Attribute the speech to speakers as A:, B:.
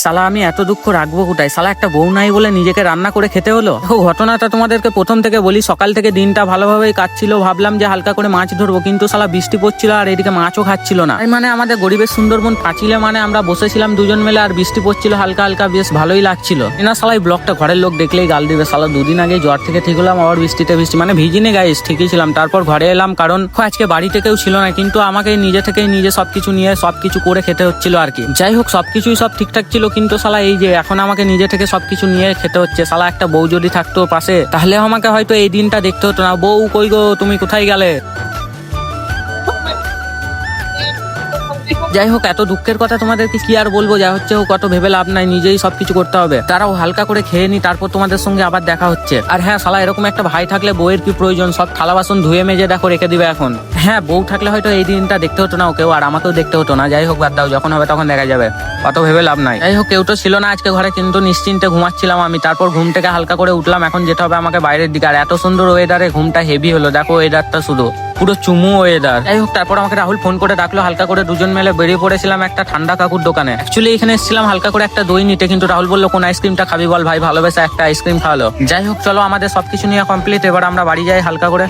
A: সালা আমি এত দুঃখ রাখবো কোথায়, সালা একটা বউ নাই বলে নিজেকে রান্না করে খেতে হলো। দেখো ঘটনাটা তোমাদেরকে প্রথম থেকে বলি, সকাল থেকে দিনটা ভালোভাবেই কাটছিল, ভাবলাম যে হালকা করে মাছ ধরবো, কিন্তু সালা বৃষ্টি পড়ছিল আর এদিকে মাছও খাচ্ছিল না। মানে আমাদের গরিবের সুন্দরবন পাঁচিলে মানে আমরা বসেছিলাম দুজন মিলে, আর বৃষ্টি পড়ছিল হালকা হালকা, বেশ ভালোই লাগছিল। না সালা এই ব্লগটা ঘরের লোক দেখলেই গাল দিবে, সালা দুদিন আগে জ্বর থেকে ঠিক হলাম, আবার বৃষ্টিতে মানে ভিজিনি গাইস, ঠিকই ছিলাম। তারপর ঘরে এলাম, কারণ আজকে বাড়িতে কেউ ছিল না, কিন্তু আমাকে নিজে থেকেই নিজে সবকিছু নিয়ে সবকিছু করে খেতে হচ্ছিল আর কি। যাই হোক সবকিছুই সব ঠিকঠাক ছিল, কিন্তু সালা এই যে এখন আমাকে নিজে থেকে সবকিছু নিয়ে খেতে হচ্ছে। সালা একটা বউ যদি থাকতো পাশে, তাহলে আমাকে হয়তো এই দিনটা দেখতে হতো না। বউ কই গো, তুমি কোথায় গেলে? যাই হোক এত দুঃখের কথা তোমাদেরকে কি আর বলবো, যা হচ্ছে হোক, অত ভেবে লাভ নাই, নিজেই সবকিছু করতে হবে। তারাও হালকা করে খেয়ে নি, তারপর তোমাদের সঙ্গে আবার দেখা হচ্ছে। আর হ্যাঁ সালা এরকম একটা ভাই থাকলে বউয়ের কি প্রয়োজন, সব থালা বাসন ধুয়ে মেজে দেখো রেখে দিবে এখন। হ্যাঁ বউ থাকলে হয়তো এই দিনটা দেখতে হতো না ওকেও, আর আমাকেও দেখতে হতো না। যাই হোক বাদ দাও, যখন হবে তখন দেখা যাবে, অত ভেবে লাভ নাই। যাই হোক কেউ তো ছিল না আজকে ঘরে, কিন্তু নিশ্চিন্তে ঘুমাচ্ছিলাম আমি। তারপর ঘুম থেকে হালকা করে উঠলাম, এখন যেতে হবে আমাকে বাইরের দিকে। আর এত সুন্দর ওয়েদারে ঘুমটা হেভি হলো, দেখো ওয়েদারটা শুধু পুরো চুমু ওয়েদার। যাই হোক তারপর আমাকে রাহুল ফোন করে ডাকলো, হালকা করে দুজন মিলে বেরিয়ে পড়েছিলাম একটা ঠান্ডা কাকুর দোকানে। অ্যাকচুয়ালি এখানে এসেছিলাম হালকা করে একটা দই নিতে, কিন্তু রাহুল বললো কোন আইসক্রিমটা খাবি বল ভাই, ভালোবেসে একটা আইসক্রিম খাওয়ালো। যাই হোক চলো আমাদের সবকিছু নিয়ে কমপ্লিট, এবার আমরা বাড়ি যাই হালকা করে।